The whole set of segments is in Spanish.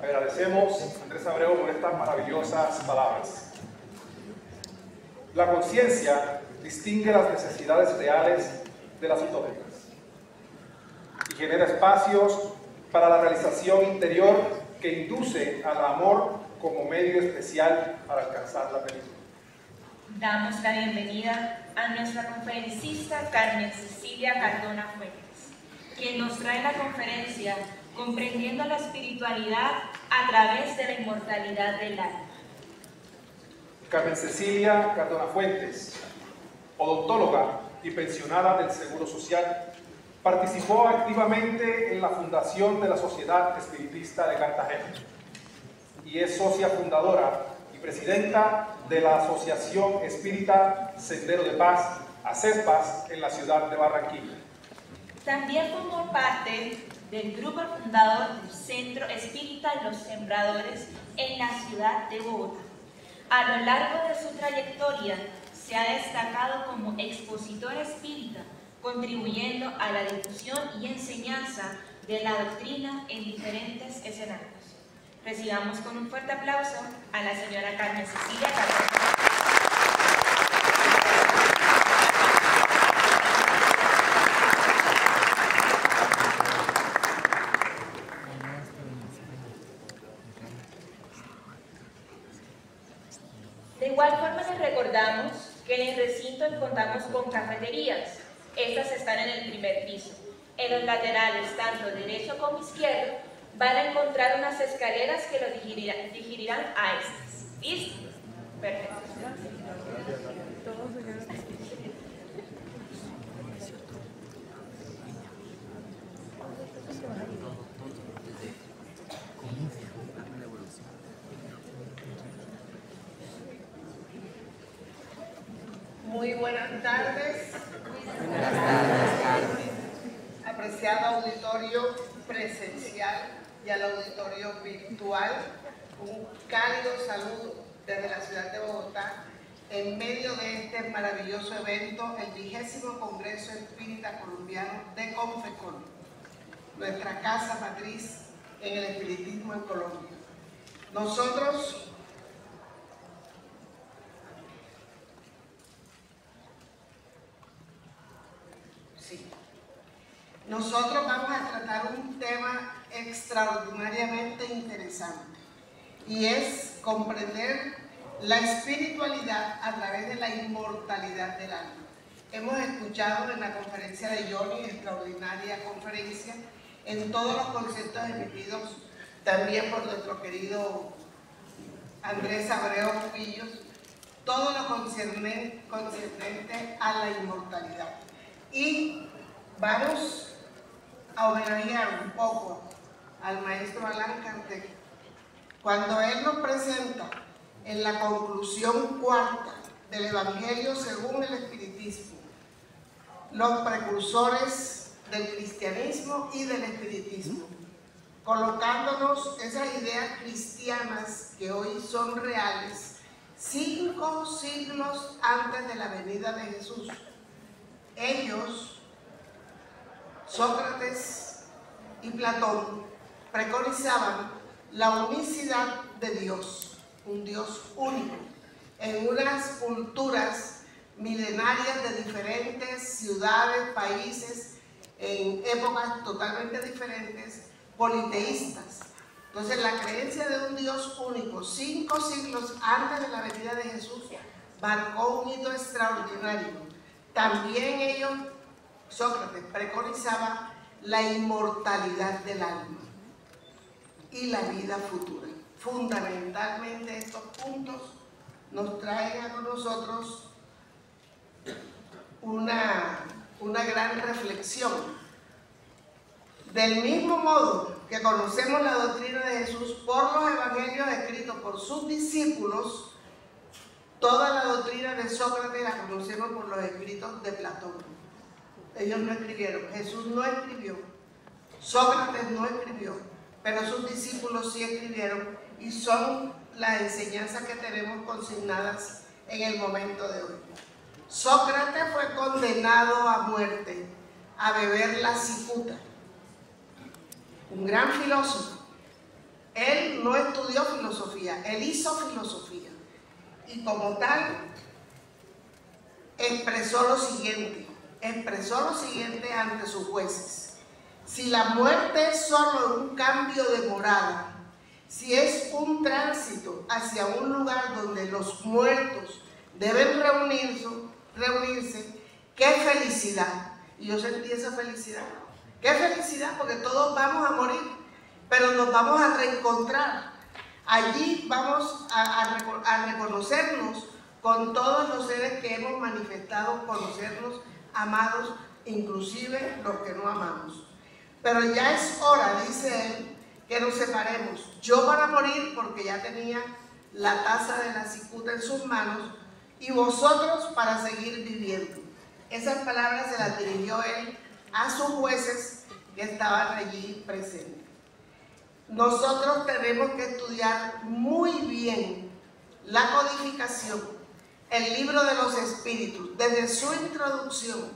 Agradecemos a Andrés Abreu por estas maravillosas palabras. La conciencia distingue las necesidades reales de las utópicas y genera espacios para la realización interior que induce al amor como medio especial para alcanzar la plenitud. Damos la bienvenida a nuestra conferencista Carmen Cecilia Cardona Fuentes, quien nos trae la conferencia Comprendiendo la espiritualidad a través de la inmortalidad del alma. Carmen Cecilia Cardona Fuentes, odontóloga y pensionada del Seguro Social, participó activamente en la fundación de la Sociedad Espiritista de Cartagena y es socia fundadora y presidenta de la Asociación Espírita Sendero de Paz, ASESPAS, en la ciudad de Barranquilla. También formó parte del grupo fundador del Centro Espírita Los Sembradores en la ciudad de Bogotá. A lo largo de su trayectoria se ha destacado como expositora espírita, contribuyendo a la difusión y enseñanza de la doctrina en diferentes escenarios. Recibamos con un fuerte aplauso a la señora Carmen Cecilia Cardona. De igual forma les recordamos que en el recinto contamos con cafeterías. Estas están en el primer piso. En los laterales, tanto derecho como izquierdo, van a encontrar unas escaleras que los dirigirán a estas. ¿Listo? Perfecto. Muy buenas tardes. Apreciado auditorio presencial y al auditorio virtual, un cálido saludo desde la ciudad de Bogotá en medio de este maravilloso evento, el 20º Congreso Espírita Colombiano de CONFECOL, nuestra casa matriz en el espiritismo en Colombia. Nosotros vamos a tratar un tema extraordinariamente interesante y es comprender la espiritualidad a través de la inmortalidad del alma. Hemos escuchado en la conferencia de Johnny, extraordinaria conferencia, en todos los conceptos emitidos también por nuestro querido Andrés Abreu Cubillos, todo lo concernente a la inmortalidad. Y vamos a homenajear un poco al maestro Allan Kardec cuando él nos presenta en la conclusión cuarta del Evangelio según el Espiritismo los precursores del cristianismo y del espiritismo, colocándonos esas ideas cristianas que hoy son reales 5 siglos antes de la venida de Jesús. Ellos, Sócrates y Platón, preconizaban la unicidad de Dios, un Dios único, en unas culturas milenarias de diferentes ciudades, países, en épocas totalmente diferentes, politeístas. Entonces, la creencia de un Dios único, 5 siglos antes de la venida de Jesús, marcó un hito extraordinario. También ellos, Sócrates, preconizaba la inmortalidad del alma y la vida futura. Fundamentalmente estos puntos nos traen a nosotros una gran reflexión. Del mismo modo que conocemos la doctrina de Jesús por los evangelios escritos por sus discípulos, toda la doctrina de Sócrates la conocemos por los escritos de Platón. Ellos no escribieron, Jesús no escribió, Sócrates no escribió, pero sus discípulos sí escribieron y son las enseñanzas que tenemos consignadas en el momento de hoy. Sócrates fue condenado a muerte a beber la cicuta, un gran filósofo. Él no estudió filosofía, él hizo filosofía. Y como tal, expresó lo siguiente ante sus jueces. Si la muerte es solo un cambio de morada, si es un tránsito hacia un lugar donde los muertos deben reunirse, ¡qué felicidad! Y yo sentí esa felicidad. ¡Qué felicidad! Porque todos vamos a morir, pero nos vamos a reencontrar. Allí vamos a reconocernos con todos los seres que hemos manifestado conocernos, amados, inclusive los que no amamos. Pero ya es hora, dice él, que nos separemos. Yo para morir, porque ya tenía la taza de la cicuta en sus manos, y vosotros para seguir viviendo. Esas palabras se las dirigió él a sus jueces que estaban allí presentes. Nosotros tenemos que estudiar muy bien la codificación, el libro de los espíritus, desde su introducción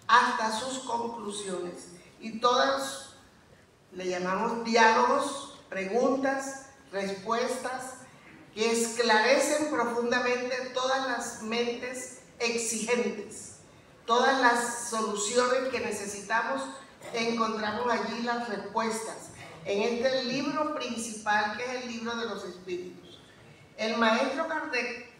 hasta sus conclusiones. Y todas le llamamos diálogos, preguntas, respuestas, que esclarecen profundamente todas las mentes exigentes, todas las soluciones que necesitamos. Encontramos allí las respuestas en este libro principal, que es el libro de los espíritus. El maestro Kardec,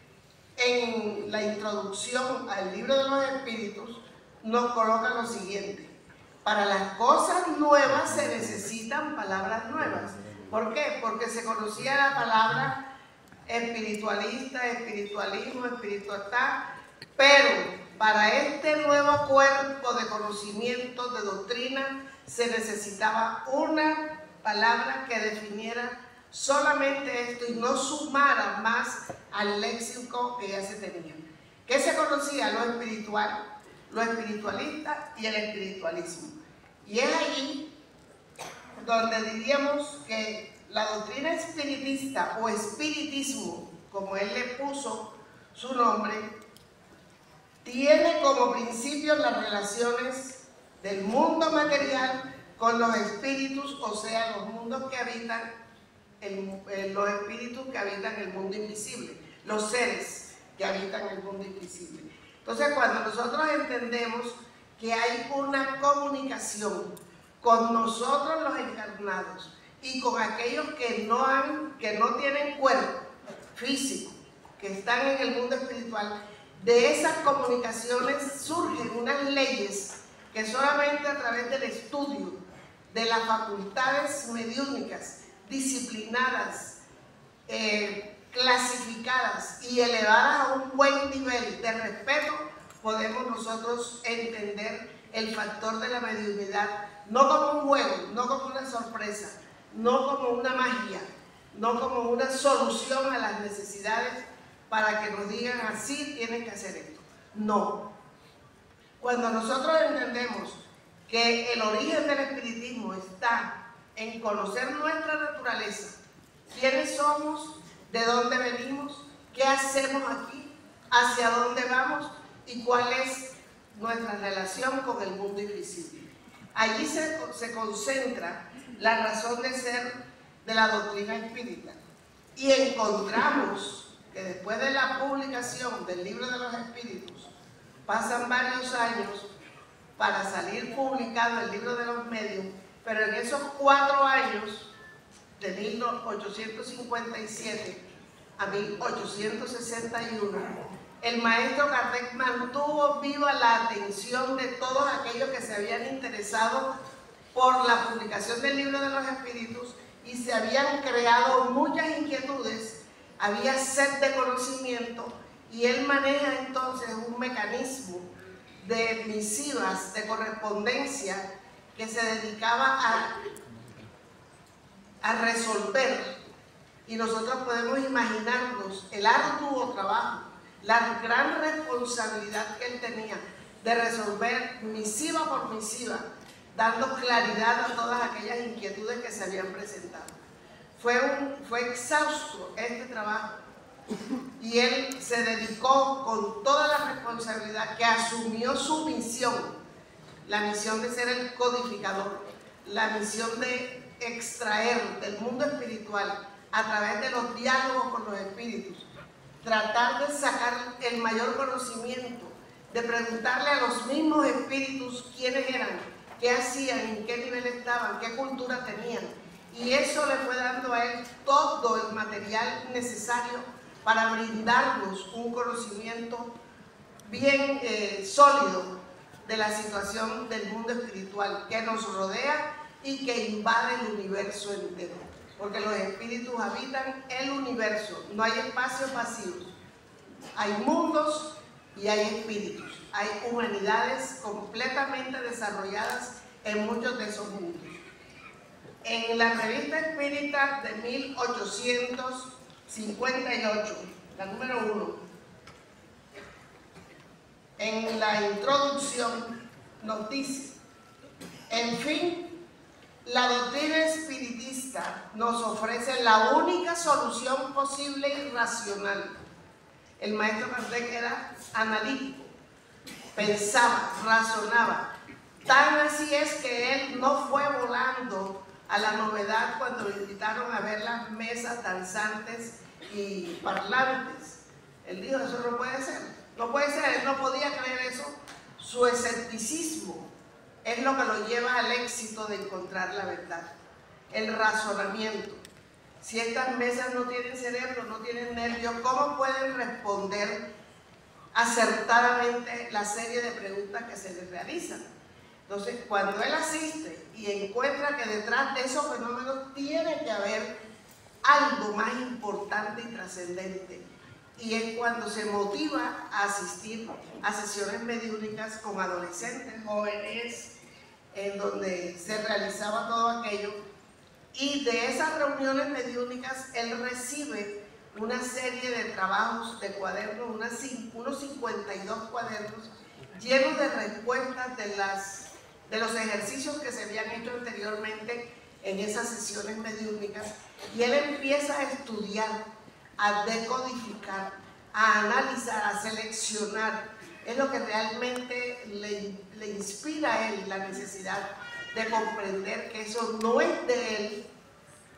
en la introducción al libro de los espíritus, nos coloca lo siguiente: para las cosas nuevas se necesitan palabras nuevas. ¿Por qué? Porque se conocía la palabra espiritualista, espiritualismo, espiritualidad, pero para este nuevo cuerpo de conocimiento, de doctrina, se necesitaba una palabra que definiera solamente esto y no sumara más al léxico que ya se tenía. ¿Qué se conocía? Lo espiritual, lo espiritualista y el espiritualismo. Y es allí donde diríamos que la doctrina espiritista o espiritismo, como él le puso su nombre, tiene como principio las relaciones del mundo material con los espíritus, o sea, los mundos que habitan, los espíritus que habitan el mundo invisible, los seres que habitan el mundo invisible. Entonces, cuando nosotros entendemos que hay una comunicación con nosotros los encarnados y con aquellos que no tienen cuerpo físico, que están en el mundo espiritual, de esas comunicaciones surgen unas leyes que solamente a través del estudio de las facultades mediúnicas, disciplinadas, clasificadas y elevadas a un buen nivel de respeto, podemos nosotros entender el factor de la mediunidad, no como un juego, no como una sorpresa, no como una magia, no como una solución a las necesidades para que nos digan así tienes que hacer esto. No. Cuando nosotros entendemos que el origen del espiritismo está en conocer nuestra naturaleza, quiénes somos, de dónde venimos, qué hacemos aquí, hacia dónde vamos y cuál es nuestra relación con el mundo invisible. Allí se concentra la razón de ser de la doctrina espírita. Y encontramos que después de la publicación del libro de los espíritus, pasan varios años para salir publicado el libro de los medios, pero en esos 4 años, de 1857 a 1861, el maestro Kardec mantuvo viva la atención de todos aquellos que se habían interesado por la publicación del libro de los espíritus y se habían creado muchas inquietudes, había sed de conocimiento, y él maneja entonces un mecanismo de misivas, de correspondencia, que se dedicaba a resolver. Y nosotros podemos imaginarnos el arduo trabajo, la gran responsabilidad que él tenía de resolver misiva por misiva, dando claridad a todas aquellas inquietudes que se habían presentado. Fue exhausto este trabajo y él se dedicó con toda la responsabilidad que asumió su misión, la misión de ser el codificador, la misión de extraer del mundo espiritual a través de los diálogos con los espíritus, tratar de sacar el mayor conocimiento, de preguntarle a los mismos espíritus quiénes eran, qué hacían, en qué nivel estaban, qué cultura tenían. Y eso le fue dando a él todo el material necesario para brindarnos un conocimiento bien sólido de la situación del mundo espiritual que nos rodea y que invade el universo entero. Porque los espíritus habitan el universo, no hay espacios vacíos. Hay mundos y hay espíritus. Hay humanidades completamente desarrolladas en muchos de esos mundos. En la Revista Espírita de 1858, la número 1, en la introducción nos dice: en fin, la doctrina espiritista nos ofrece la única solución posible y racional. El maestro Kardec era analítico, pensaba, razonaba. Tan así es que él no fue volando a la novedad cuando lo invitaron a ver las mesas danzantes y parlantes. Él dijo: eso no puede ser, no puede ser, él no podía creer eso. Su escepticismo es lo que lo lleva al éxito de encontrar la verdad, el razonamiento. Si estas mesas no tienen cerebro, no tienen nervios, ¿cómo pueden responder acertadamente la serie de preguntas que se les realizan? Entonces, cuando él asiste y encuentra que detrás de esos fenómenos tiene que haber algo más importante y trascendente, y es cuando se motiva a asistir a sesiones mediúnicas con adolescentes, jóvenes, en donde se realizaba todo aquello. Y de esas reuniones mediúnicas él recibe una serie de trabajos de cuadernos, unos 52 cuadernos llenos de respuestas de los ejercicios que se habían hecho anteriormente en esas sesiones mediúnicas, y él empieza a estudiar, a decodificar, a analizar, a seleccionar. Es lo que realmente le inspira a él la necesidad de comprender que eso no es de él,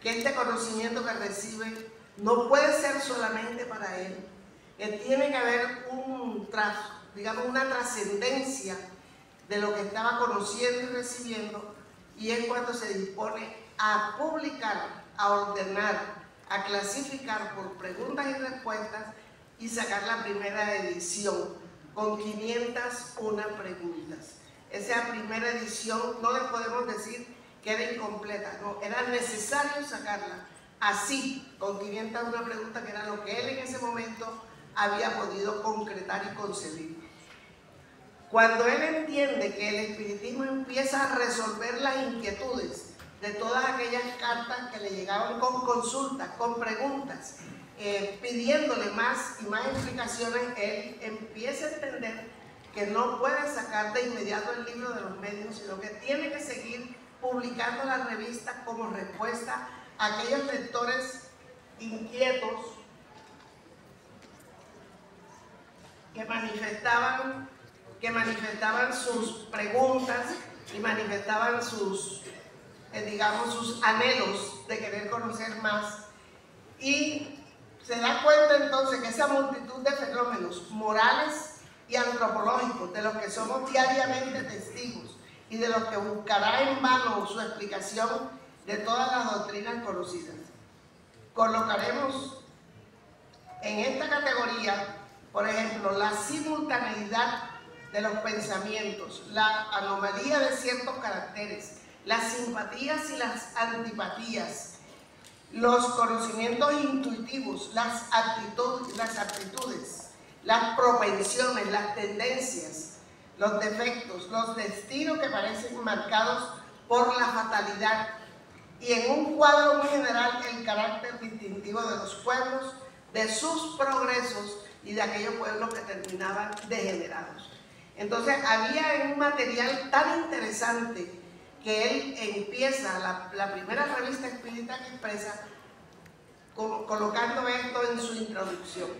que este conocimiento que recibe no puede ser solamente para él, que tiene que haber una trascendencia de lo que estaba conociendo y recibiendo, y es cuando se dispone a publicar, a ordenar, a clasificar por preguntas y respuestas y sacar la primera edición con 501 preguntas. Esa primera edición no le podemos decir que era incompleta, no, era necesario sacarla así, con 501 preguntas, que era lo que él en ese momento había podido concretar y concebir. Cuando él entiende que el espiritismo empieza a resolver las inquietudes de todas aquellas cartas que le llegaban con consultas, con preguntas, pidiéndole más y más explicaciones, él empieza a entender que no puede sacar de inmediato el libro de los medios, sino que tiene que seguir publicando las revistas como respuesta a aquellos lectores inquietos que manifestaban sus preguntas y manifestaban sus anhelos de querer conocer más. Y se da cuenta entonces que esa multitud de fenómenos morales y antropológicos de los que somos diariamente testigos y de los que buscará en vano su explicación de todas las doctrinas conocidas. Colocaremos en esta categoría, por ejemplo, la simultaneidad de los pensamientos, la anomalía de ciertos caracteres, las simpatías y las antipatías, los conocimientos intuitivos, las aptitudes, las propensiones, las tendencias, los defectos, los destinos que parecen marcados por la fatalidad, y en un cuadro muy general el carácter distintivo de los pueblos, de sus progresos y de aquellos pueblos que terminaban degenerados. Entonces había un material tan interesante que él empieza la primera revista espírita que expresa colocando esto en su introducción.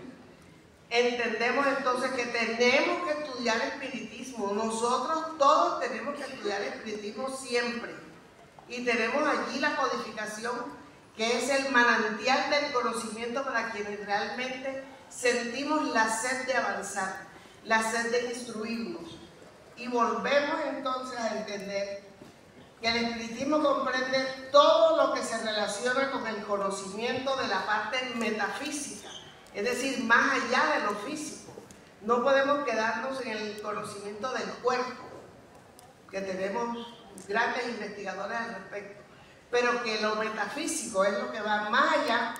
Entendemos entonces que tenemos que estudiar espiritismo. Nosotros todos tenemos que estudiar espiritismo siempre. y tenemos allí la codificación, que es el manantial del conocimiento para quienes realmente sentimos la sed de avanzar, la sed de instruirnos. Y volvemos entonces a entender que el espiritismo comprende todo lo que se relaciona con el conocimiento de la parte metafísica, es decir, más allá de lo físico. No podemos quedarnos en el conocimiento del cuerpo, que tenemos grandes investigadores al respecto, pero que lo metafísico es lo que va más allá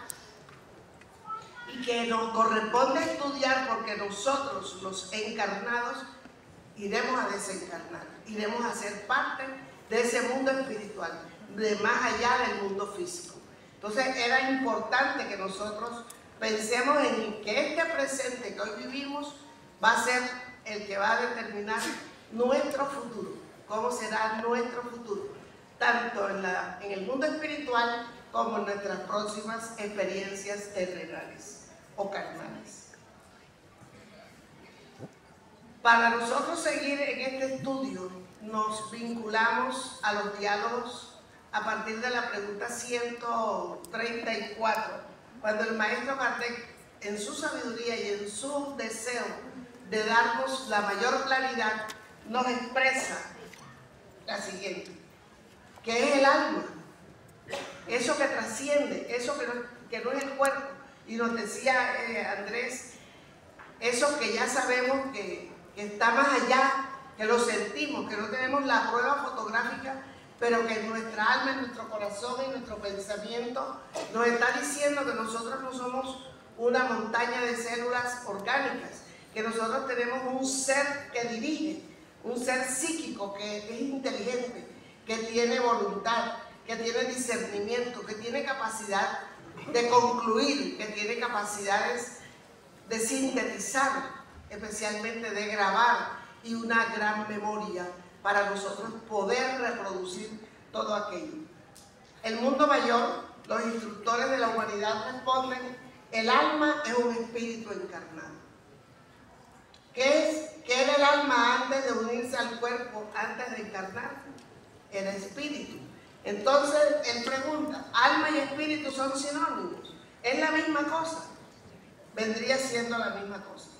y que nos corresponde estudiar, porque nosotros, los encarnados, iremos a desencarnar, iremos a ser parte de ese mundo espiritual, de más allá del mundo físico. Entonces era importante que nosotros pensemos en que este presente que hoy vivimos va a ser el que va a determinar nuestro futuro, cómo será nuestro futuro, tanto en el mundo espiritual como en nuestras próximas experiencias terrenales o carnales. Para nosotros seguir en este estudio, nos vinculamos a los diálogos a partir de la pregunta 134, cuando el maestro Kardec, en su sabiduría y en su deseo de darnos la mayor claridad, nos expresa la siguiente: ¿qué es el alma? Eso que trasciende, eso que no es el cuerpo. Y nos decía Andrés, eso que ya sabemos que está más allá, que lo sentimos, que no tenemos la prueba fotográfica, pero que nuestra alma, nuestro corazón y nuestro pensamiento nos está diciendo que nosotros no somos una montaña de células orgánicas, que nosotros tenemos un ser que dirige, un ser psíquico que es inteligente, que tiene voluntad, que tiene discernimiento, que tiene capacidad de concluir, que tiene capacidades de sintetizar, especialmente de grabar, y una gran memoria para nosotros poder reproducir todo aquello. El mundo mayor, los instructores de la humanidad responden: el alma es un espíritu encarnado. ¿Qué era el alma antes de unirse al cuerpo, antes de encarnar? Era espíritu. Entonces él pregunta: ¿alma y espíritu son sinónimos? ¿Es la misma cosa? Vendría siendo la misma cosa.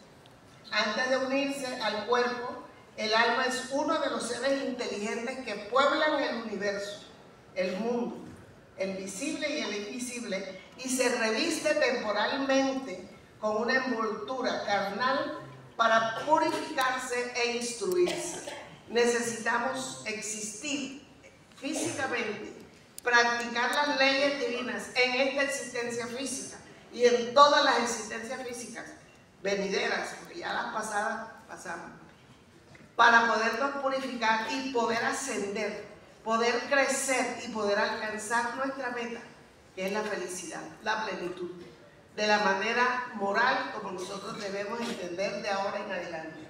Antes de unirse al cuerpo, el alma es uno de los seres inteligentes que pueblan el universo, el mundo, el visible y el invisible, y se reviste temporalmente con una envoltura carnal para purificarse e instruirse. Necesitamos existir físicamente, practicar las leyes divinas en esta existencia física y en todas las existencias físicas venideras, porque ya las pasadas pasamos, para podernos purificar y poder ascender, poder crecer y poder alcanzar nuestra meta, que es la felicidad, la plenitud, de la manera moral como nosotros debemos entender de ahora en adelante.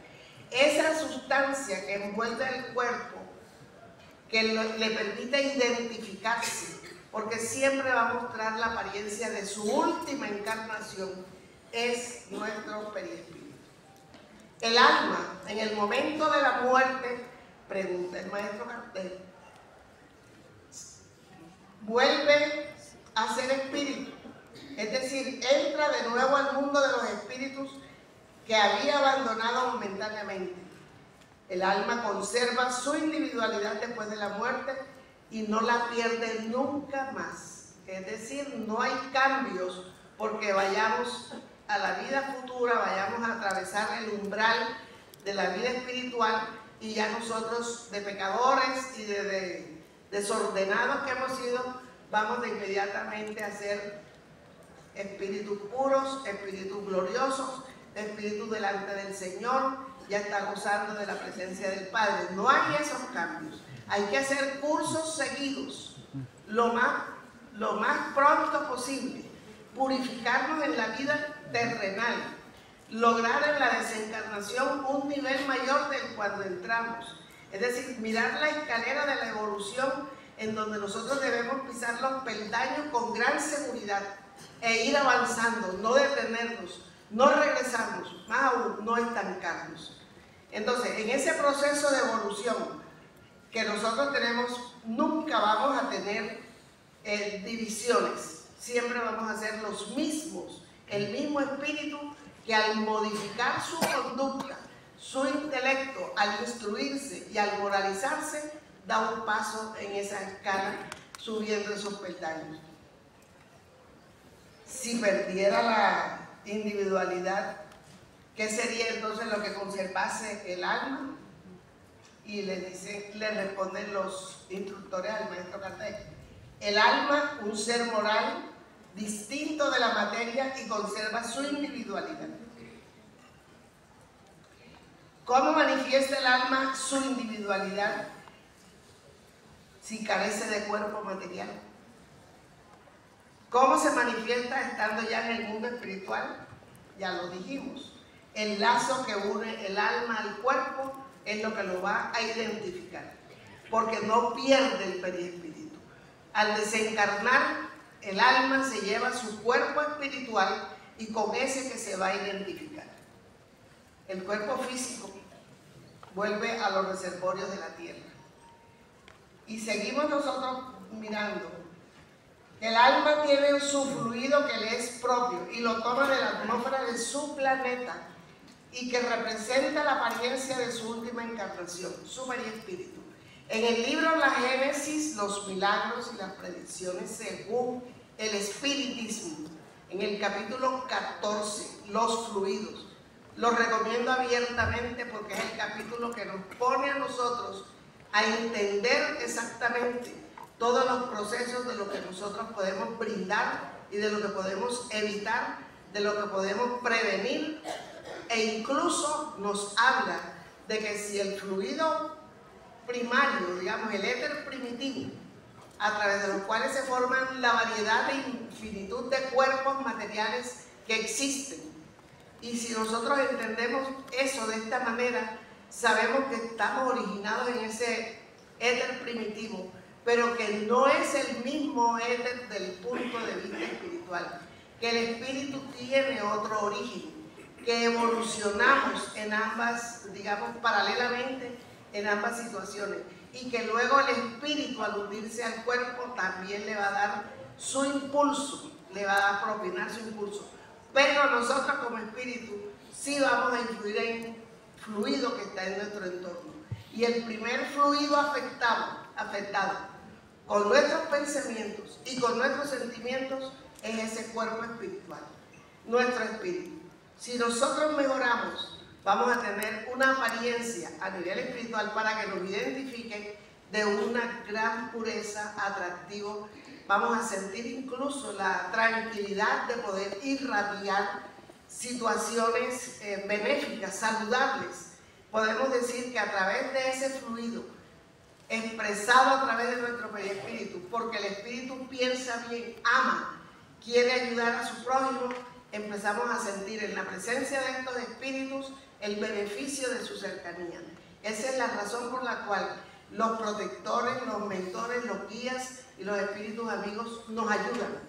Esa sustancia que envuelve el cuerpo, que le permite identificarse, porque siempre va a mostrar la apariencia de su última encarnación, es nuestro perispíritu. El alma, en el momento de la muerte, pregunta el maestro Kardec, vuelve a ser espíritu, es decir, entra de nuevo al mundo de los espíritus que había abandonado momentáneamente. El alma conserva su individualidad después de la muerte y no la pierde nunca más. Es decir, no hay cambios porque vayamos a la vida futura, vayamos a atravesar el umbral de la vida espiritual y ya nosotros, de pecadores y de desordenados que hemos sido, vamos de inmediatamente a ser espíritus puros, espíritus gloriosos, espíritus delante del Señor, ya está gozando de la presencia del Padre. No hay esos cambios. Hay que hacer cursos seguidos, lo más pronto posible, purificarnos en la vida terrenal, lograr en la desencarnación un nivel mayor del cuando entramos. Es decir, mirar la escalera de la evolución en donde nosotros debemos pisar los peldaños con gran seguridad e ir avanzando, no detenernos, no regresarnos, más aún no estancarnos. Entonces, en ese proceso de evolución que nosotros tenemos nunca vamos a tener divisiones, siempre vamos a ser los mismos, el mismo espíritu que al modificar su conducta, su intelecto, al instruirse y al moralizarse, da un paso en esa escala subiendo esos peldaños. Si perdiera la individualidad, ¿qué sería entonces lo que conservase el alma? Y le responden los instructores al maestro Kardec: el alma, un ser moral distinto de la materia y conserva su individualidad. ¿Cómo manifiesta el alma su individualidad si carece de cuerpo material? ¿Cómo se manifiesta estando ya en el mundo espiritual? Ya lo dijimos. El lazo que une el alma al cuerpo es lo que lo va a identificar, porque no pierde el perispíritu. Al desencarnar, el alma se lleva su cuerpo espiritual y con ese que se va a identificar. El cuerpo físico vuelve a los reservorios de la tierra. Y seguimos nosotros mirando. El alma tiene su fluido que le es propio y lo toma de la atmósfera de su planeta y que representa la apariencia de su última encarnación, su perispíritu. En el libro La Génesis, los milagros y las predicciones según el espiritismo, en el capítulo 14, los fluidos, lo recomiendo abiertamente porque es el capítulo que nos pone a nosotros a entender exactamente todos los procesos de lo que nosotros podemos brindar y de lo que podemos evitar, de lo que podemos prevenir, e incluso nos habla de que si el fluido primario, digamos el éter primitivo, a través de los cuales se forman la variedad de infinitud de cuerpos materiales que existen, y si nosotros entendemos eso de esta manera, sabemos que estamos originados en ese éter primitivo, pero que no es el mismo éter del punto de vista espiritual, que el espíritu tiene otro origen, que evolucionamos en ambas, digamos, paralelamente en ambas situaciones, y que luego el espíritu al unirse al cuerpo también le va a dar su impulso, le va a propinar su impulso, pero nosotros como espíritu sí vamos a influir en fluido que está en nuestro entorno, y el primer fluido afectado con nuestros pensamientos y con nuestros sentimientos es ese cuerpo espiritual, nuestro espíritu. Si nosotros mejoramos, vamos a tener una apariencia a nivel espiritual para que nos identifiquen de una gran pureza, atractivo. Vamos a sentir incluso la tranquilidad de poder irradiar situaciones benéficas, saludables. Podemos decir que a través de ese fluido expresado a través de nuestro perispíritu, porque el espíritu piensa bien, ama, quiere ayudar a su prójimo, empezamos a sentir en la presencia de estos espíritus el beneficio de su cercanía. Esa es la razón por la cual los protectores, los mentores, los guías y los espíritus amigos nos ayudan,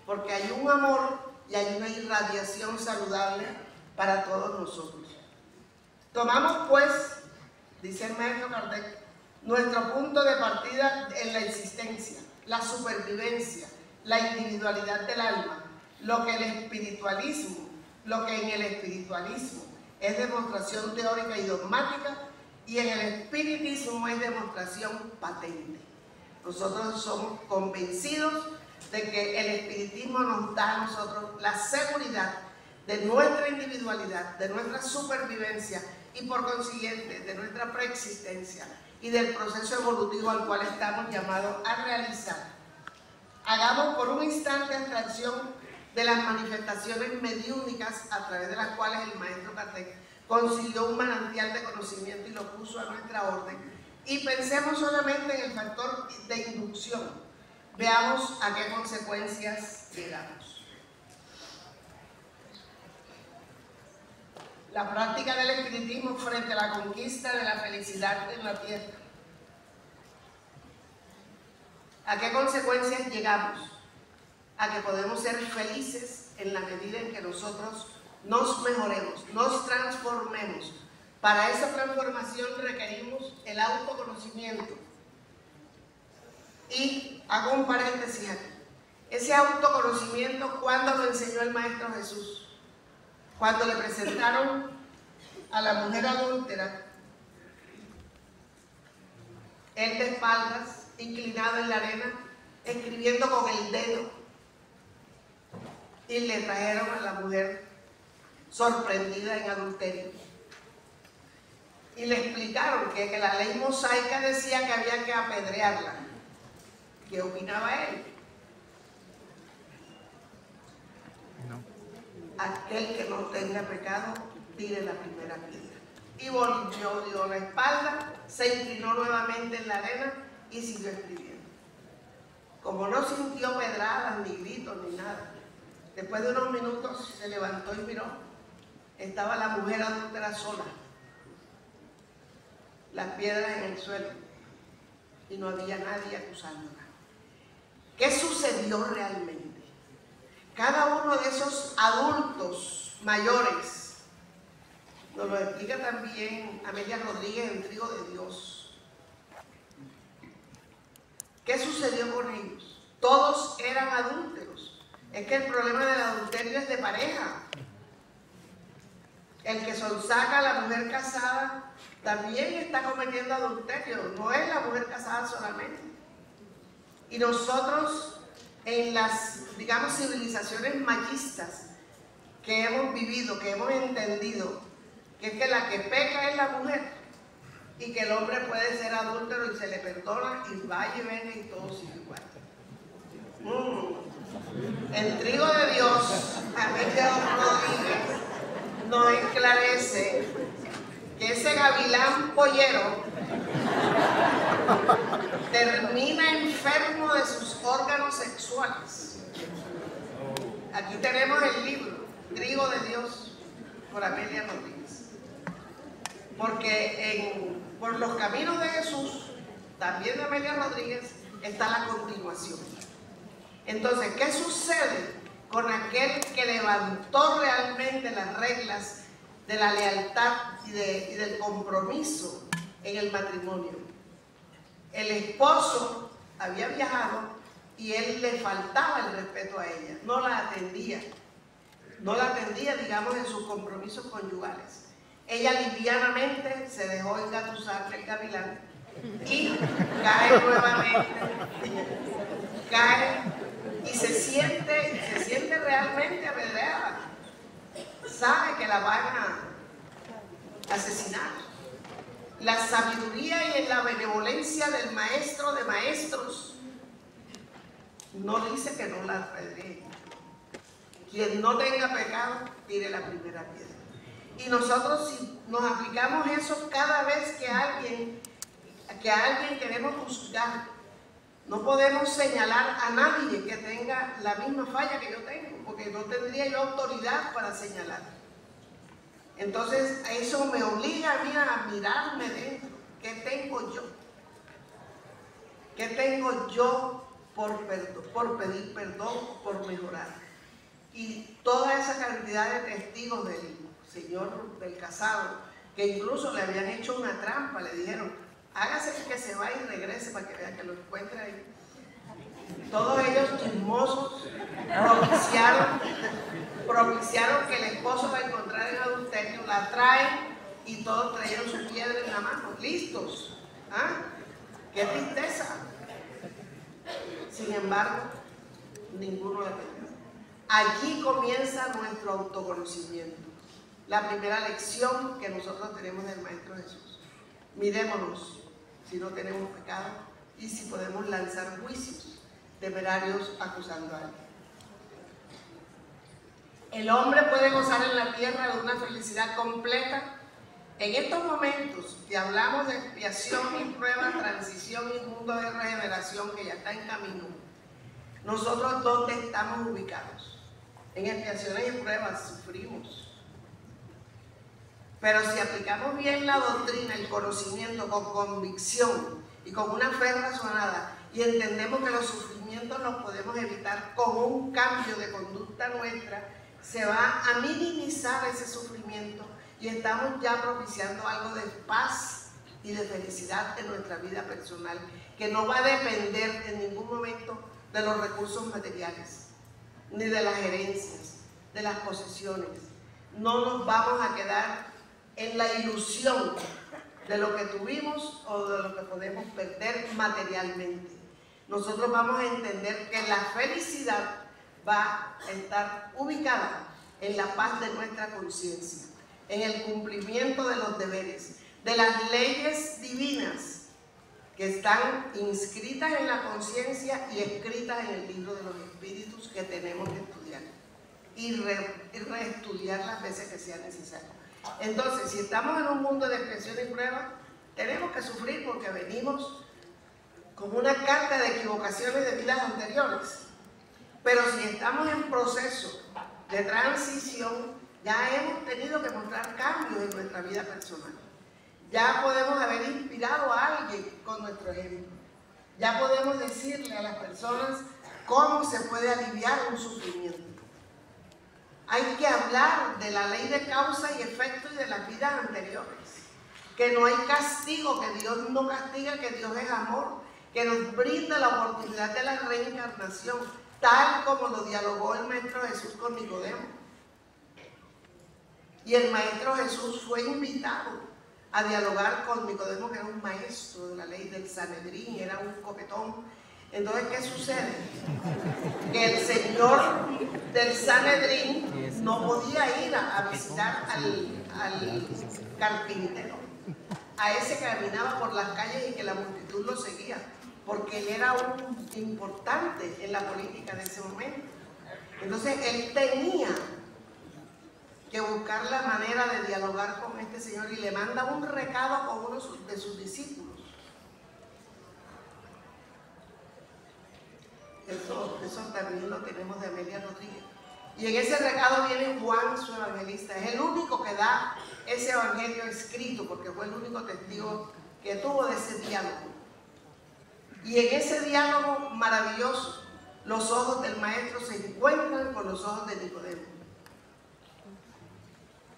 porque hay un amor y hay una irradiación saludable para todos nosotros. Tomamos pues, dice el maestro Kardec, nuestro punto de partida en la existencia, la supervivencia, la individualidad del alma, lo que en el espiritualismo es demostración teórica y dogmática, y en el espiritismo es demostración patente. Nosotros somos convencidos de que el espiritismo nos da a nosotros la seguridad de nuestra individualidad, de nuestra supervivencia y por consiguiente de nuestra preexistencia y del proceso evolutivo al cual estamos llamados a realizar. Hagamos por un instante abstracción de las manifestaciones mediúnicas a través de las cuales el maestro Kardec consiguió un manantial de conocimiento y lo puso a nuestra orden, y pensemos solamente en el factor de inducción. Veamos a qué consecuencias llegamos. La práctica del espiritismo frente a la conquista de la felicidad en la tierra. ¿A qué consecuencias llegamos? A que podemos ser felices en la medida en que nosotros nos mejoremos, nos transformemos. Para esa transformación requerimos el autoconocimiento. Y hago un paréntesis aquí. Ese autoconocimiento, ¿cuándo lo enseñó el Maestro Jesús? Cuando le presentaron a la mujer adúltera, él de espaldas, inclinado en la arena, escribiendo con el dedo, y le trajeron a la mujer sorprendida en adulterio. Y le explicaron que la ley mosaica decía que había que apedrearla. ¿Qué opinaba él? Aquel que no tenga pecado, tire la primera piedra. Y volvió, dio la espalda, se inclinó nuevamente en la arena y siguió escribiendo. Como no sintió pedradas, ni gritos, ni nada, después de unos minutos se levantó y miró. Estaba la mujer adúltera sola, las piedras en el suelo, y no había nadie acusándola. ¿Qué sucedió realmente? Cada uno de esos adultos mayores, nos lo explica también Amelia Rodríguez en Trigo de Dios. ¿Qué sucedió con ellos? Todos eran adúlteros. Es que el problema del adulterio es de pareja. El que sonsaca a la mujer casada también está cometiendo adulterio, no es la mujer casada solamente. Y nosotros, en las, digamos, civilizaciones machistas que hemos vivido, que hemos entendido, que es que la que peca es la mujer y que el hombre puede ser adúltero y se le perdona y vaya y venga y todo sigue igual. El Trigo de Dios, Amelia Rodríguez, nos esclarece que ese gavilán pollero termina enfermo de sus órganos sexuales. Aquí tenemos el libro Trigo de Dios por Amelia Rodríguez. Porque por los caminos de Jesús, también de Amelia Rodríguez, está la continuación. Entonces, ¿qué sucede con aquel que levantó realmente las reglas de la lealtad y del compromiso en el matrimonio? El esposo había viajado y él le faltaba el respeto a ella, no la atendía, digamos, en sus compromisos conyugales. Ella livianamente se dejó engatusar del gavilán y cae nuevamente, y se siente realmente apedreada. Sabe que la van a asesinar. La sabiduría y la benevolencia del maestro de maestros no dice que no la apedree. Quien no tenga pecado, tire la primera piedra. Y nosotros, si nos aplicamos eso cada vez que a alguien queremos juzgar, no podemos señalar a nadie que tenga la misma falla que yo tengo, porque no tendría yo autoridad para señalar. Entonces, eso me obliga a mí a mirarme dentro. ¿Qué tengo yo? ¿Qué tengo yo por pedir perdón, por mejorar? Y toda esa cantidad de testigos del señor del casado, que incluso le habían hecho una trampa, le dijeron, hágase que se vaya y regrese para que vea que lo encuentre ahí. Todos ellos chismosos propiciaron que el esposo la encontrara en adulterio, la traen y todos trajeron su piedra en la mano, listos. ¿Ah? ¡Qué tristeza! Sin embargo, ninguno la tenía. Allí comienza nuestro autoconocimiento. La primera lección que nosotros tenemos del Maestro Jesús. Mirémonos si no tenemos pecado y si podemos lanzar juicios temerarios acusando a alguien. El hombre puede gozar en la tierra de una felicidad completa. En estos momentos que hablamos de expiación y prueba, transición y mundo de regeneración que ya está en camino, nosotros ¿dónde estamos ubicados? En expiaciones y pruebas sufrimos. Pero si aplicamos bien la doctrina, el conocimiento con convicción y con una fe razonada y entendemos que los sufrimientos los podemos evitar con un cambio de conducta nuestra, se va a minimizar ese sufrimiento y estamos ya propiciando algo de paz y de felicidad en nuestra vida personal que no va a depender en ningún momento de los recursos materiales, ni de las herencias, de las posesiones. No nos vamos a quedar en la ilusión de lo que tuvimos o de lo que podemos perder materialmente. Nosotros vamos a entender que la felicidad va a estar ubicada en la paz de nuestra conciencia, en el cumplimiento de los deberes, de las leyes divinas que están inscritas en la conciencia y escritas en el libro de los espíritus, que tenemos que estudiar y reestudiar las veces que sea necesario. Entonces, si estamos en un mundo de expresión y prueba, tenemos que sufrir porque venimos con una carga de equivocaciones de vidas anteriores. Pero si estamos en proceso de transición, ya hemos tenido que mostrar cambios en nuestra vida personal. Ya podemos haber inspirado a alguien con nuestro ejemplo. Ya podemos decirle a las personas cómo se puede aliviar un sufrimiento. Hay que hablar de la ley de causa y efecto y de las vidas anteriores. Que no hay castigo, que Dios no castiga, que Dios es amor, que nos brinda la oportunidad de la reencarnación, tal como lo dialogó el Maestro Jesús con Nicodemo. Y el Maestro Jesús fue invitado a dialogar con Nicodemo, que era un maestro de la ley del Sanedrín, era un copetón. Entonces, ¿qué sucede? Que el señor del Sanedrín no podía ir a visitar al carpintero, a ese que caminaba por las calles y que la multitud lo seguía, porque él era un importante en la política de ese momento. Entonces, él tenía que buscar la manera de dialogar con este señor y le manda un recado con uno de sus discípulos. Eso también lo tenemos de Amelia Rodríguez. Y en ese recado viene Juan, su evangelista. Es el único que da ese evangelio escrito, porque fue el único testigo que tuvo de ese diálogo. Y en ese diálogo maravilloso, los ojos del maestro se encuentran con los ojos de Nicodemo.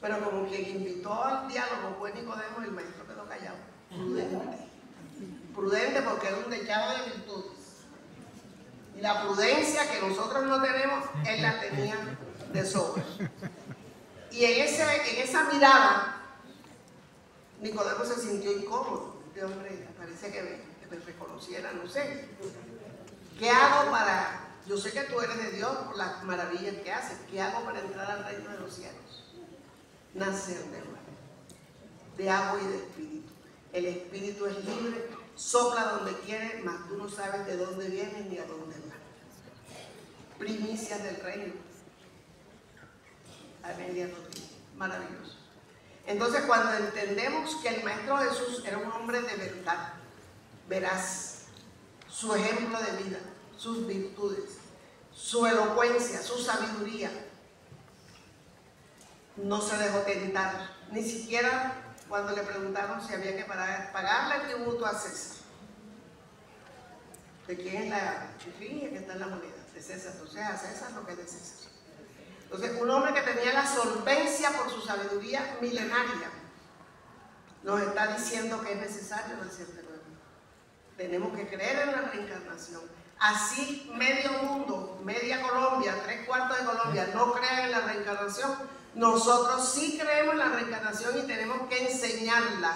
Pero como quien invitó al diálogo fue Nicodemo, el maestro quedó callado. Prudente. Prudente porque era un dechado de virtudes. Y la prudencia que nosotros no tenemos, él la tenía de sobra. Y en esa mirada, Nicodemo se sintió incómodo. Este hombre parece que me reconociera, no sé. ¿Qué hago para...? Yo sé que tú eres de Dios por las maravillas que haces. ¿Qué hago para entrar al reino de los cielos? Nacer de nuevo, de agua y de espíritu. El espíritu es libre, sopla donde quiere, mas tú no sabes de dónde viene ni a dónde va. Primicias del reino. Amelia Rodríguez, maravilloso. Entonces, cuando entendemos que el Maestro Jesús era un hombre de verdad, veraz, su ejemplo de vida, sus virtudes, su elocuencia, su sabiduría, no se dejó tentar, ni siquiera cuando le preguntaron si había que pagarle el tributo a César. ¿De quién es la insignia que está en la moneda? De César. Entonces, a César lo que es de César. Entonces, un hombre que tenía la solvencia por su sabiduría milenaria, nos está diciendo que es necesario nacer de nuevo. Tenemos que creer en la reencarnación. Así medio mundo, media Colombia, 3/4 de Colombia no creen en la reencarnación. Nosotros sí creemos en la reencarnación y tenemos que enseñarla,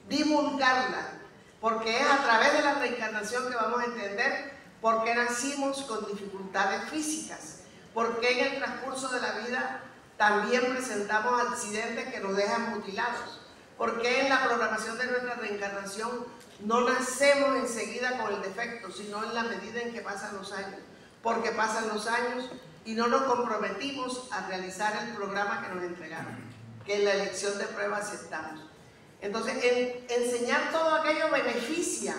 divulgarla, porque es a través de la reencarnación que vamos a entender por qué nacimos con dificultades físicas, por qué en el transcurso de la vida también presentamos accidentes que nos dejan mutilados, por qué en la programación de nuestra reencarnación no nacemos enseguida con el defecto, sino en la medida en que pasan los años, porque pasan los años y no nos comprometimos a realizar el programa que nos entregaron, que en la elección de prueba aceptamos. Entonces, enseñar todo aquello beneficia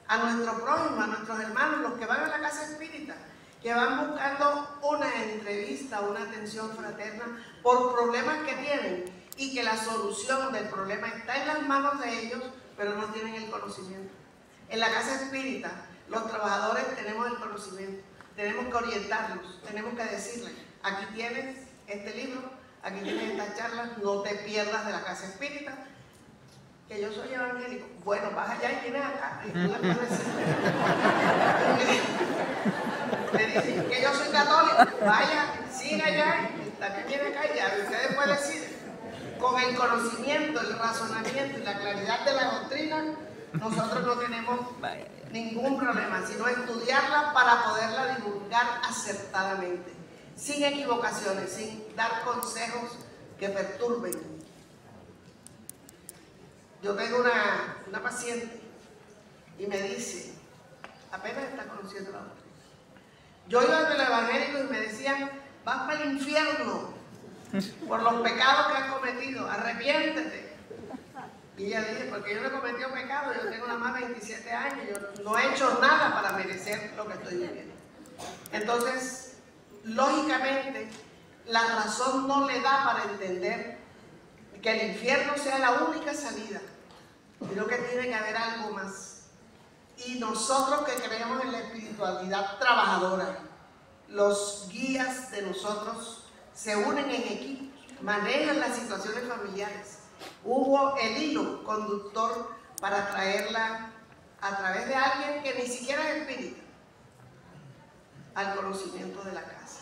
a nuestro prójimo, a nuestros hermanos, los que van a la casa espírita, que van buscando una entrevista, una atención fraterna por problemas que tienen y que la solución del problema está en las manos de ellos, pero no tienen el conocimiento. En la casa espírita, los trabajadores tenemos el conocimiento. Tenemos que orientarlos, tenemos que decirles, aquí tienes este libro, aquí tienes estas charlas, no te pierdas de la casa espírita, que yo soy evangélico. Bueno, vas allá y vienes acá. Y tú le puedes decir. Me dicen que yo soy católico. Vaya, siga allá y también viene acá y ya. Ustedes pueden decir, con el conocimiento, el razonamiento y la claridad de la doctrina, nosotros no tenemos ningún problema, sino estudiarla para poderla divulgar acertadamente, sin equivocaciones, sin dar consejos que perturben. Yo tengo una paciente y me dice, apenas está conociendo la doctrina. Yo iba del evangélico y me decían, vas para el infierno por los pecados que has cometido, arrepiéntete. Y ella dije, porque yo no he cometido pecado, yo tengo nada más 27 años, yo no he hecho nada para merecer lo que estoy viviendo. Entonces, lógicamente, la razón no le da para entender que el infierno sea la única salida, sino que tiene que haber algo más. Y nosotros que creemos en la espiritualidad trabajadora, los guías de nosotros se unen en equipos, manejan las situaciones familiares. Hubo el hilo conductor para traerla a través de alguien que ni siquiera es espírita, al conocimiento de la casa,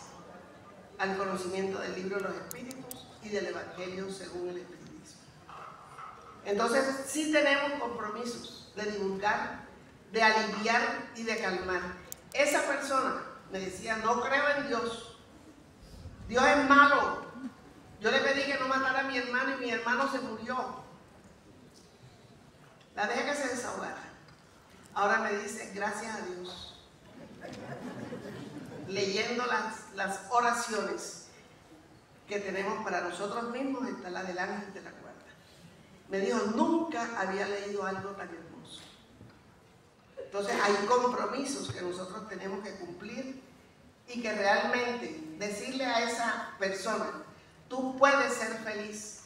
al conocimiento del libro de los espíritus y del evangelio según el espiritismo. Entonces sí tenemos compromisos de divulgar, de aliviar y de calmar. Esa persona me decía, no creo en Dios, Dios es malo. Yo le pedí que no matara a mi hermano y mi hermano se murió. La dejé que se desahogara. Ahora me dice, gracias a Dios. Leyendo las oraciones que tenemos para nosotros mismos, está la del ángel de la guarda. Me dijo, nunca había leído algo tan hermoso. Entonces hay compromisos que nosotros tenemos que cumplir y que realmente decirle a esa persona, tú puedes ser feliz,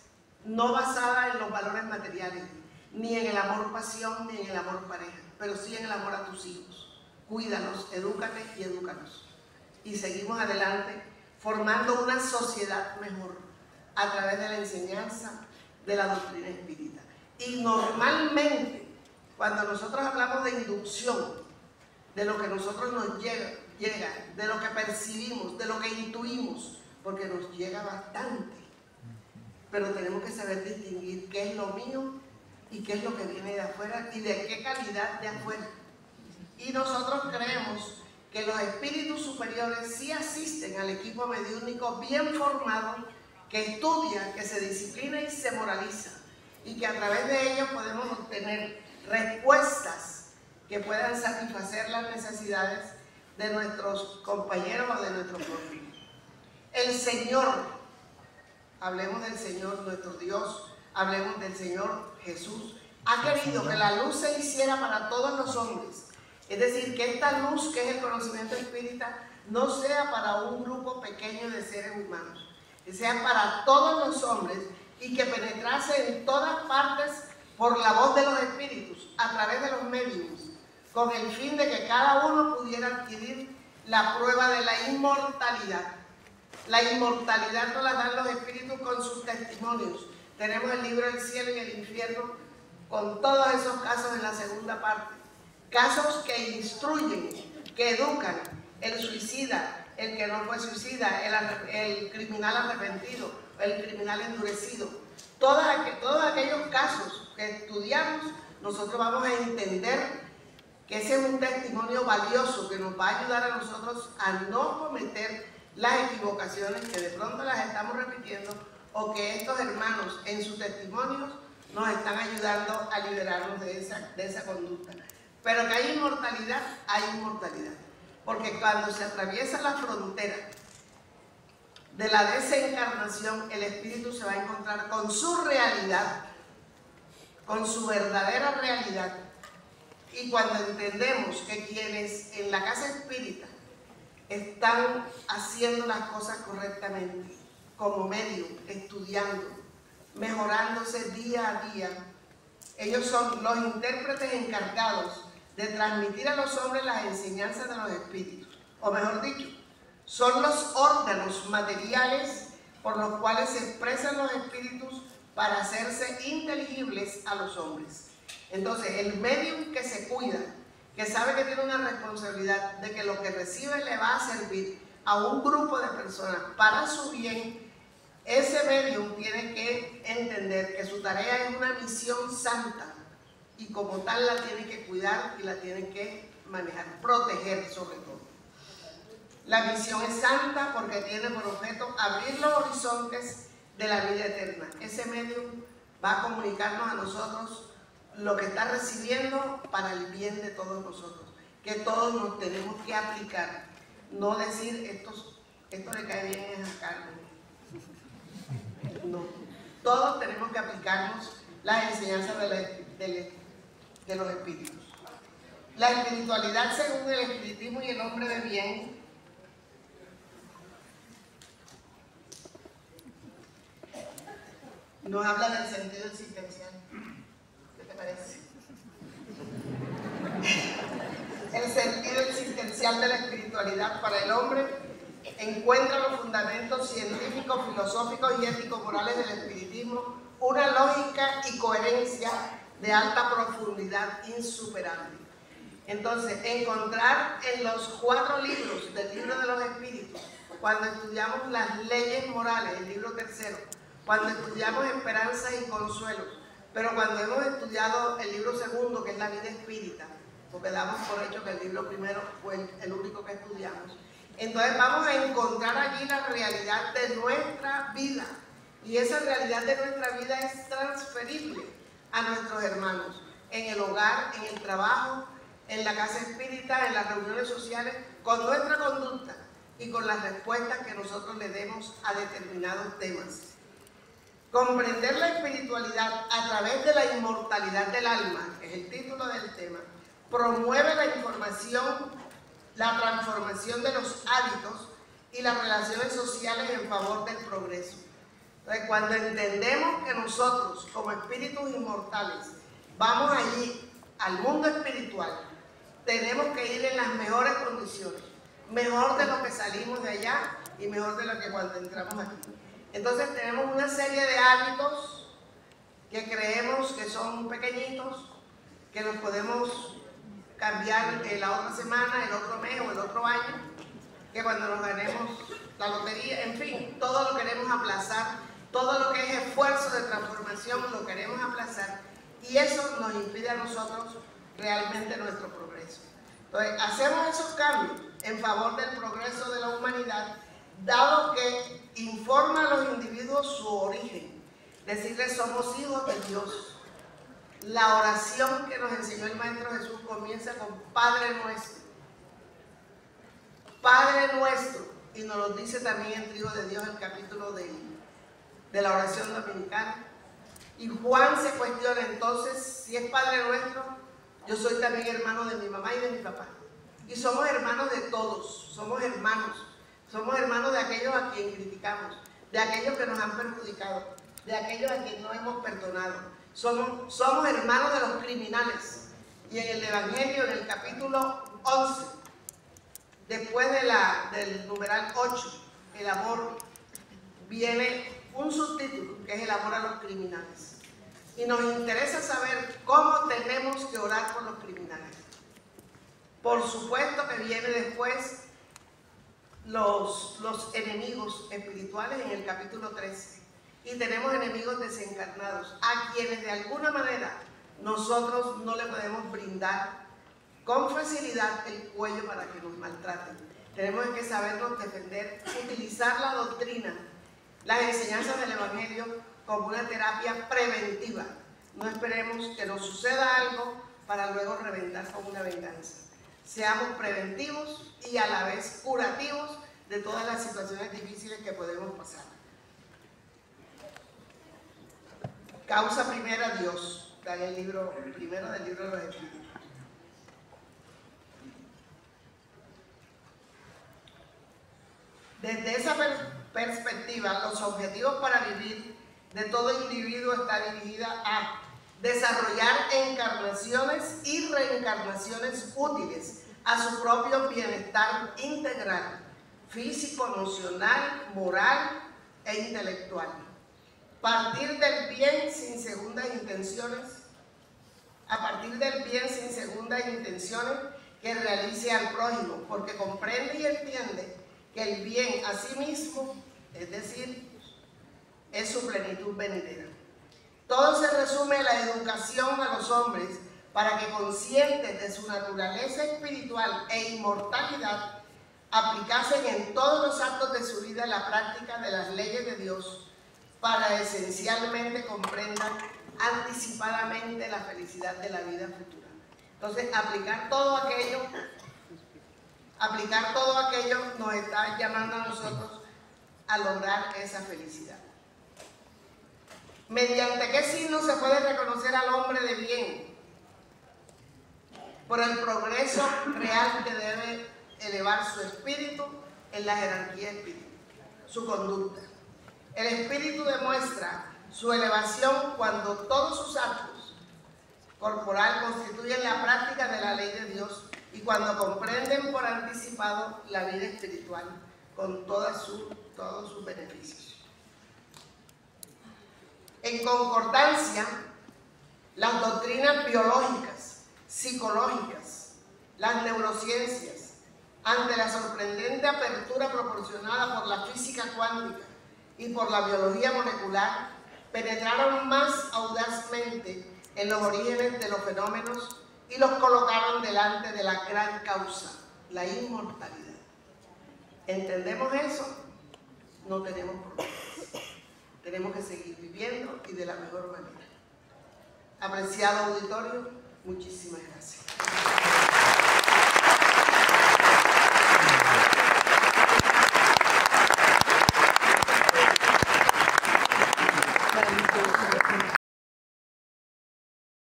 no basada en los valores materiales, ni en el amor-pasión, ni en el amor-pareja, pero sí en el amor a tus hijos. Cuídalos, edúcate y edúcalos. Y seguimos adelante formando una sociedad mejor a través de la enseñanza de la doctrina espírita. Y normalmente, cuando nosotros hablamos de inducción, de lo que a nosotros nos llega, de lo que percibimos, de lo que intuimos, porque nos llega bastante, pero tenemos que saber distinguir qué es lo mío y qué es lo que viene de afuera y de qué calidad de afuera. Y nosotros creemos que los espíritus superiores sí asisten al equipo mediúnico bien formado, que estudia, que se disciplina y se moraliza, y que a través de ellos podemos obtener respuestas que puedan satisfacer las necesidades de nuestros compañeros o de nuestros propios. El Señor, hablemos del Señor nuestro Dios, hablemos del Señor Jesús, ha querido que la luz se hiciera para todos los hombres. Es decir, que esta luz que es el conocimiento espírita no sea para un grupo pequeño de seres humanos, que sea para todos los hombres y que penetrase en todas partes por la voz de los espíritus, a través de los medios, con el fin de que cada uno pudiera adquirir la prueba de la inmortalidad. La inmortalidad no la dan los espíritus con sus testimonios. Tenemos el libro del cielo y el infierno con todos esos casos en la segunda parte. Casos que instruyen, que educan, el suicida, el que no fue suicida, el criminal arrepentido, el criminal endurecido. Todos aquellos casos que estudiamos, nosotros vamos a entender que ese es un testimonio valioso que nos va a ayudar a nosotros a no cometer las equivocaciones que de pronto las estamos repitiendo, o que estos hermanos en sus testimonios nos están ayudando a liberarnos de esa conducta. Pero que hay inmortalidad, porque cuando se atraviesa la frontera de la desencarnación, el espíritu se va a encontrar con su realidad, con su verdadera realidad. Y cuando entendemos que quienes en la casa espírita están haciendo las cosas correctamente, como medio, estudiando, mejorándose día a día, ellos son los intérpretes encargados de transmitir a los hombres las enseñanzas de los espíritus, o mejor dicho, son los órganos materiales por los cuales se expresan los espíritus para hacerse inteligibles a los hombres. Entonces, el medium que se cuida, que sabe que tiene una responsabilidad de que lo que recibe le va a servir a un grupo de personas para su bien, ese medium tiene que entender que su tarea es una misión santa y como tal la tiene que cuidar y la tiene que manejar, proteger sobre todo. La misión es santa porque tiene por objeto abrir los horizontes de la vida eterna. Ese medium va a comunicarnos a nosotros lo que está recibiendo para el bien de todos nosotros, que todos nos tenemos que aplicar, no decir esto le cae bien a Carmen. No, todos tenemos que aplicarnos las enseñanzas de los espíritus. La espiritualidad según el espiritismo y el hombre de bien nos habla del sentido existencial. ¿Qué te parece? El sentido existencial de la espiritualidad para el hombre encuentra los fundamentos científicos, filosóficos y ético-morales del espiritismo, una lógica y coherencia de alta profundidad insuperable. Entonces, encontrar en los 4 libros del libro de los espíritus, cuando estudiamos las leyes morales, el libro 3, cuando estudiamos esperanzas y consuelos, pero cuando hemos estudiado el libro 2, que es la vida espírita, porque damos por hecho que el libro 1 fue el único que estudiamos, entonces vamos a encontrar allí la realidad de nuestra vida, y esa realidad de nuestra vida es transferible a nuestros hermanos, en el hogar, en el trabajo, en la casa espírita, en las reuniones sociales, con nuestra conducta y con las respuestas que nosotros le demos a determinados temas. Comprender la espiritualidad a través de la inmortalidad del alma, que es el título del tema, promueve la transformación de los hábitos y las relaciones sociales en favor del progreso. Entonces, cuando entendemos que nosotros, como espíritus inmortales, vamos allí al mundo espiritual, tenemos que ir en las mejores condiciones, mejor de lo que salimos de allá y mejor de lo que cuando entramos aquí. Entonces tenemos una serie de hábitos que creemos que son pequeñitos, que los podemos cambiar la otra semana, el otro mes o el otro año, que cuando nos ganemos la lotería, en fin, todo lo queremos aplazar, todo lo que es esfuerzo de transformación lo queremos aplazar y eso nos impide a nosotros realmente nuestro progreso. Entonces, hacemos esos cambios en favor del progreso de la humanidad, dado que informa a los individuos su origen, decirles somos hijos de Dios. La oración que nos enseñó el Maestro Jesús comienza con Padre Nuestro. Padre Nuestro, y nos lo dice también en Trigo de Dios, el capítulo de la oración dominicana. Y Juan se cuestiona entonces, si es Padre Nuestro, yo soy también hermano de mi mamá y de mi papá. Y somos hermanos de todos, somos hermanos de aquellos a quien criticamos, de aquellos que nos han perjudicado, de aquellos a quienes no hemos perdonado. Somos hermanos de los criminales. Y en el Evangelio, en el capítulo 11, después del numeral 8, el amor, viene un subtítulo, que es el amor a los criminales. Y nos interesa saber cómo tenemos que orar por los criminales. Por supuesto que viene después los enemigos espirituales en el capítulo 13. Y tenemos enemigos desencarnados, a quienes de alguna manera nosotros no le podemos brindar con facilidad el cuello para que nos maltraten. Tenemos que sabernos defender, utilizar la doctrina, las enseñanzas del Evangelio como una terapia preventiva. No esperemos que nos suceda algo para luego reventar con una venganza. Seamos preventivos y a la vez curativos de todas las situaciones difíciles que podemos pasar. Causa primera, Dios. Está en el libro primero del libro de los Espíritus. Desde esa perspectiva, los objetivos para vivir de todo individuo está dirigida a desarrollar encarnaciones y reencarnaciones útiles a su propio bienestar integral, físico, emocional, moral e intelectual. partir del bien sin segundas intenciones, a partir del bien sin segundas intenciones que realice al prójimo, porque comprende y entiende que el bien a sí mismo, es decir, es su plenitud venidera. Todo se resume en la educación a los hombres para que, conscientes de su naturaleza espiritual e inmortalidad, aplicasen en todos los actos de su vida la práctica de las leyes de Dios, para esencialmente comprendan anticipadamente la felicidad de la vida futura. Entonces, aplicar todo aquello nos está llamando a nosotros a lograr esa felicidad. ¿Mediante qué signo se puede reconocer al hombre de bien? Por el progreso real que debe elevar su espíritu en la jerarquía espiritual, su conducta. El espíritu demuestra su elevación cuando todos sus actos corporal constituyen la práctica de la ley de Dios y cuando comprenden por anticipado la vida espiritual con todos sus beneficios. En concordancia, las doctrinas biológicas, psicológicas, las neurociencias, ante la sorprendente apertura proporcionada por la física cuántica y por la biología molecular, penetraron más audazmente en los orígenes de los fenómenos y los colocaron delante de la gran causa, la inmortalidad. ¿Entendemos eso? No tenemos problemas. Tenemos que seguir viviendo y de la mejor manera. Apreciado auditorio, muchísimas gracias.